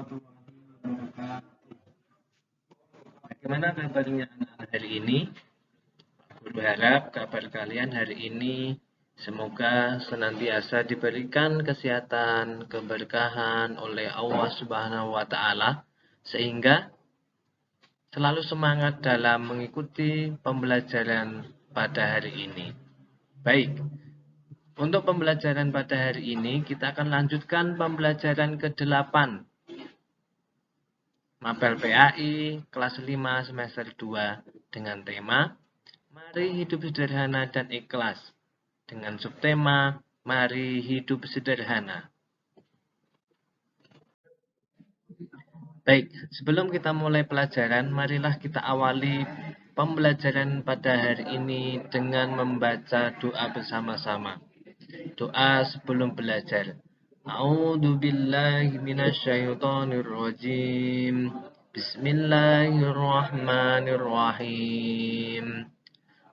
warahmatullahi wabarakatuh. Bagaimana kabarnya anak-anak hari ini? Guru harap kabar kalian hari ini semoga senantiasa diberikan kesehatan, keberkahan oleh Allah Subhanahu wa taala sehingga selalu semangat dalam mengikuti pembelajaran pada hari ini. Baik, untuk pembelajaran pada hari ini kita akan lanjutkan pembelajaran ke-8 Mapel PAI kelas 5 semester 2 dengan tema Mari hidup sederhana dan ikhlas dengan subtema Mari hidup sederhana. Baik, sebelum kita mulai pelajaran, marilah kita awali pembelajaran pada hari ini dengan membaca doa bersama-sama. Doa sebelum belajar. A'udzu billahi minasyaitonir rajim. Bismillahirrahmanirrahim.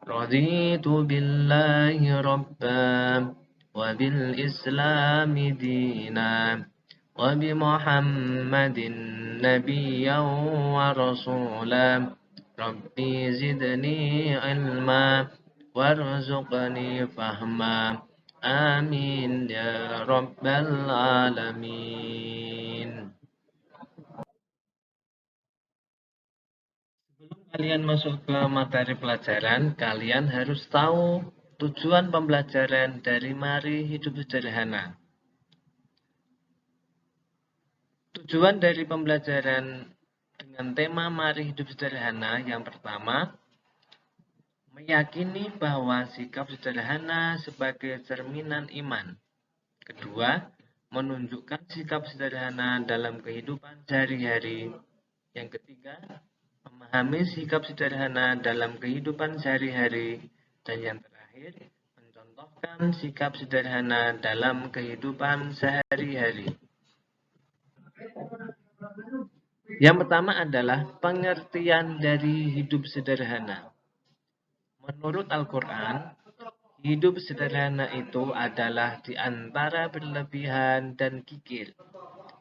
Raditu billahi rabban wa bil islami dinan wa bi Muhammadin nabiyyan wa rasulan. Rabbi zidni ilma warzuqni fahma. Amin ya rabbal alamin. Sebelum kalian masuk ke materi pelajaran, kalian harus tahu tujuan pembelajaran dari Mari Hidup Sederhana. Tujuan dari pembelajaran dengan tema Mari Hidup Sederhana yang pertama, meyakini bahwa sikap sederhana sebagai cerminan iman. Kedua, menunjukkan sikap sederhana dalam kehidupan sehari-hari. Yang ketiga, memahami sikap sederhana dalam kehidupan sehari-hari. Dan yang terakhir, mencontohkan sikap sederhana dalam kehidupan sehari-hari. Yang pertama adalah pengertian dari hidup sederhana. Menurut Al-Quran, hidup sederhana itu adalah di antara berlebihan dan kikir.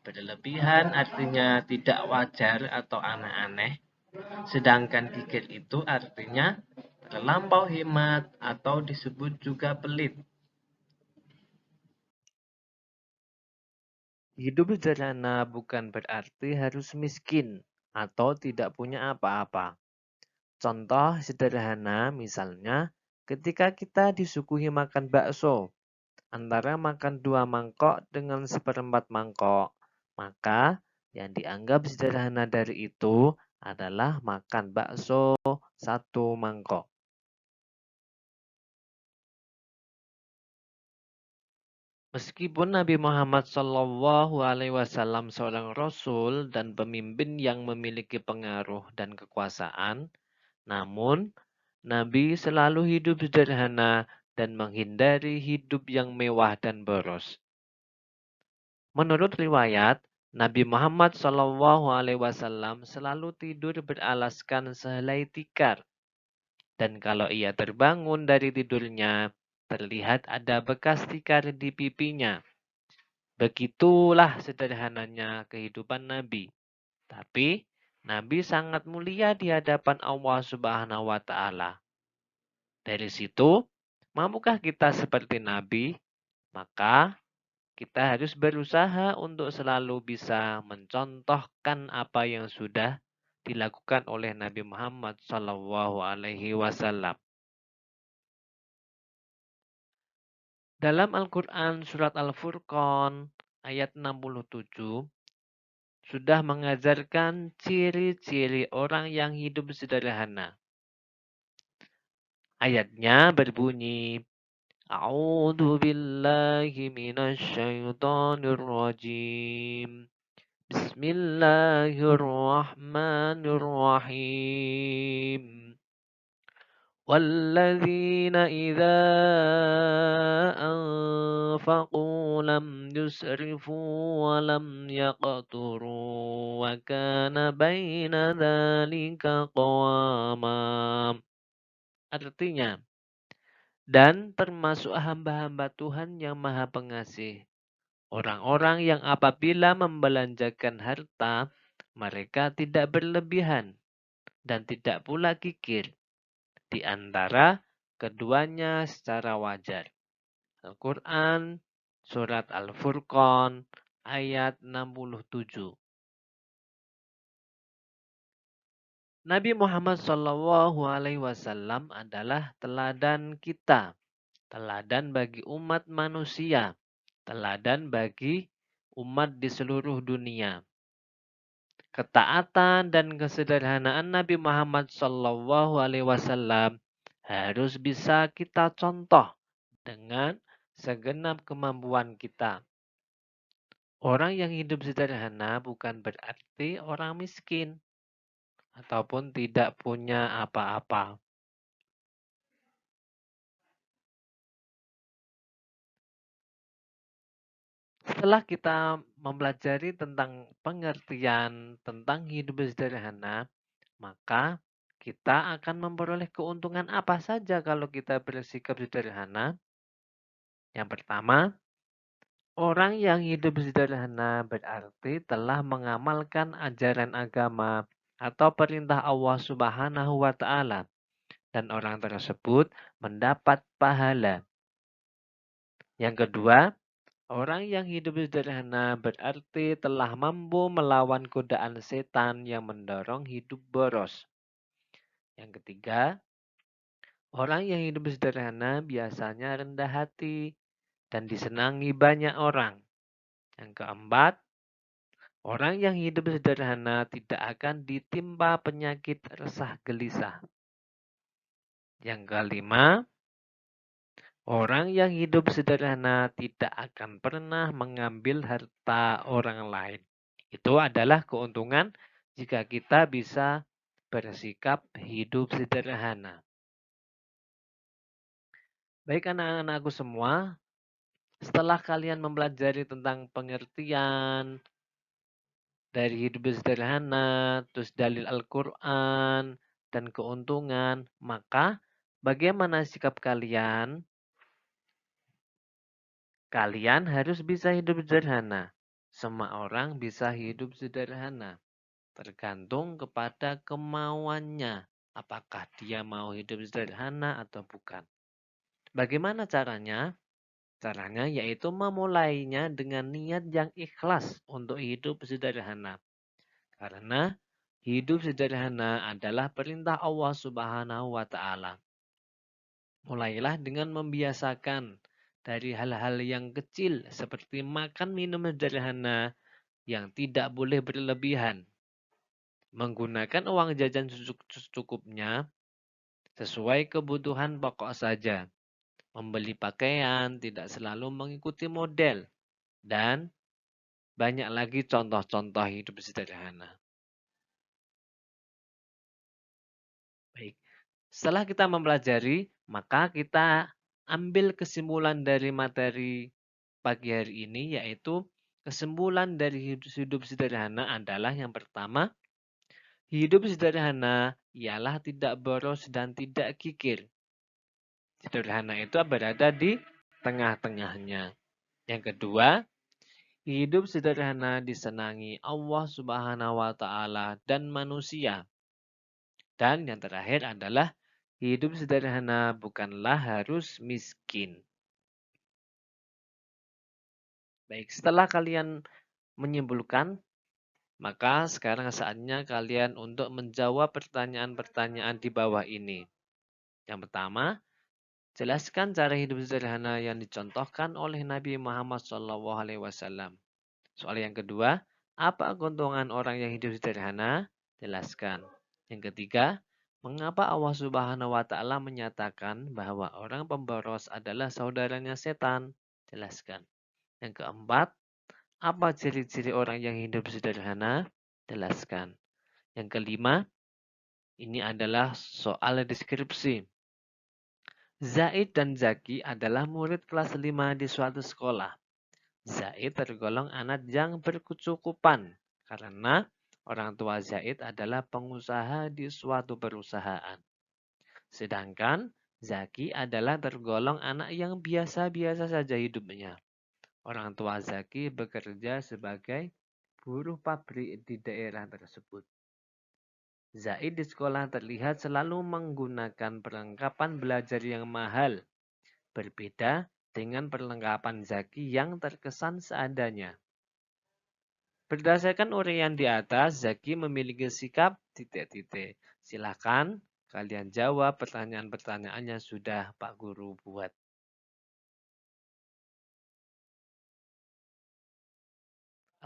Berlebihan artinya tidak wajar atau aneh-aneh, sedangkan kikir itu artinya terlampau hemat atau disebut juga pelit. Hidup sederhana bukan berarti harus miskin atau tidak punya apa-apa. Contoh sederhana misalnya ketika kita disuguhi makan bakso, antara makan 2 mangkok dengan 1/4 mangkok, maka yang dianggap sederhana dari itu adalah makan bakso 1 mangkok. Meskipun Nabi Muhammad SAW seorang rasul dan pemimpin yang memiliki pengaruh dan kekuasaan, namun Nabi selalu hidup sederhana dan menghindari hidup yang mewah dan boros. Menurut riwayat, Nabi Muhammad SAW selalu tidur beralaskan sehelai tikar. Dan kalau ia terbangun dari tidurnya, terlihat ada bekas tikar di pipinya. Begitulah sederhananya kehidupan Nabi. Tapi Nabi sangat mulia di hadapan Allah Subhanahu wa taala. Dari situ, mampukah kita seperti Nabi? Maka kita harus berusaha untuk selalu bisa mencontohkan apa yang sudah dilakukan oleh Nabi Muhammad SAW. Dalam Al-Quran surat Al-Furqan ayat 67 sudah mengajarkan ciri-ciri orang yang hidup sederhana. Ayatnya berbunyi, A'udzu billahi minasyaitonir rajim. Bismillahirrahmanirrahim. والذين إذا أنفقوا لم يسرفوا ولم يقتروا وكان بين ذلك قواما. Artinya, dan termasuk hamba-hamba Tuhan yang Maha Pengasih. Orang-orang yang apabila membelanjakan harta, mereka tidak berlebihan dan tidak pula kikir di antara keduanya secara wajar. Al-Quran, Surat Al-Furqan, ayat 67. Nabi Muhammad SAW adalah teladan kita, teladan bagi umat manusia, teladan bagi umat di seluruh dunia. Ketaatan dan kesederhanaan Nabi Muhammad SAW harus bisa kita contoh dengan segenap kemampuan kita. Orang yang hidup sederhana bukan berarti orang miskin ataupun tidak punya apa-apa. Setelah kita mempelajari tentang pengertian tentang hidup sederhana, maka kita akan memperoleh keuntungan apa saja kalau kita bersikap sederhana. Yang pertama, orang yang hidup sederhana berarti telah mengamalkan ajaran agama atau perintah Allah Subhanahu wa taala dan orang tersebut mendapat pahala. Yang kedua, orang yang hidup sederhana berarti telah mampu melawan godaan setan yang mendorong hidup boros. Yang ketiga, orang yang hidup sederhana biasanya rendah hati dan disenangi banyak orang. Yang keempat, orang yang hidup sederhana tidak akan ditimpa penyakit resah gelisah. Yang kelima, orang yang hidup sederhana tidak akan pernah mengambil harta orang lain. Itu adalah keuntungan jika kita bisa bersikap hidup sederhana. Baik anak-anakku semua, setelah kalian mempelajari tentang pengertian dari hidup sederhana, terus dalil Al-Quran, dan keuntungan, maka bagaimana sikap kalian? Kalian harus bisa hidup sederhana. Semua orang bisa hidup sederhana, tergantung kepada kemauannya. Apakah dia mau hidup sederhana atau bukan. Bagaimana caranya? Caranya yaitu memulainya dengan niat yang ikhlas untuk hidup sederhana. Karena hidup sederhana adalah perintah Allah Subhanahu wa taala. Mulailah dengan membiasakan dari hal-hal yang kecil seperti makan minum sederhana yang tidak boleh berlebihan. Menggunakan uang jajan secukupnya sesuai kebutuhan pokok saja. Membeli pakaian tidak selalu mengikuti model, dan banyak lagi contoh-contoh hidup sederhana. Baik, setelah kita mempelajari, maka kita ambil kesimpulan dari materi pagi hari ini, yaitu kesimpulan dari hidup sederhana adalah yang pertama, hidup sederhana ialah tidak boros dan tidak kikir. Sederhana itu berada di tengah-tengahnya. Yang kedua, hidup sederhana disenangi Allah Subhanahu wa taala dan manusia. Dan yang terakhir adalah hidup sederhana bukanlah harus miskin. Baik, setelah kalian menyimpulkan, maka sekarang saatnya kalian untuk menjawab pertanyaan-pertanyaan di bawah ini. Yang pertama, jelaskan cara hidup sederhana yang dicontohkan oleh Nabi Muhammad SAW. Soal yang kedua, apa keuntungan orang yang hidup sederhana? Jelaskan. Yang ketiga, mengapa Allah Subhanahu wa taala menyatakan bahwa orang pemboros adalah saudaranya setan? Jelaskan. Yang keempat, apa ciri-ciri orang yang hidup sederhana? Jelaskan. Yang kelima, ini adalah soal deskripsi. Zaid dan Zaki adalah murid kelas 5 di suatu sekolah. Zaid tergolong anak yang berkecukupan karena orang tua Zaid adalah pengusaha di suatu perusahaan. Sedangkan Zaki adalah tergolong anak yang biasa-biasa saja hidupnya. Orang tua Zaki bekerja sebagai buruh pabrik di daerah tersebut. Zaid di sekolah terlihat selalu menggunakan perlengkapan belajar yang mahal, berbeda dengan perlengkapan Zaki yang terkesan seadanya. Berdasarkan uraian di atas, Zaki memiliki sikap titik-titik. Silakan kalian jawab pertanyaan-pertanyaannya sudah Pak Guru buat.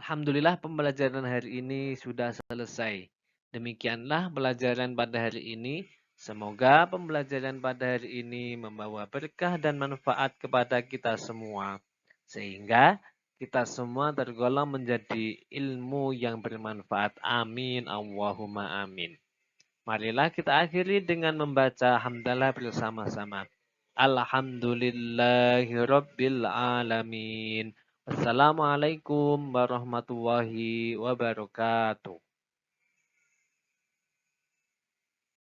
Alhamdulillah pembelajaran hari ini sudah selesai. Demikianlah pelajaran pada hari ini. Semoga pembelajaran pada hari ini membawa berkah dan manfaat kepada kita semua. Sehingga kita semua tergolong menjadi ilmu yang bermanfaat. Amin. Allahumma amin. Marilah kita akhiri dengan membaca hamdalah bersama-sama. Alhamdulillahirabbil alamin. Wassalamualaikum warahmatullahi wabarakatuh.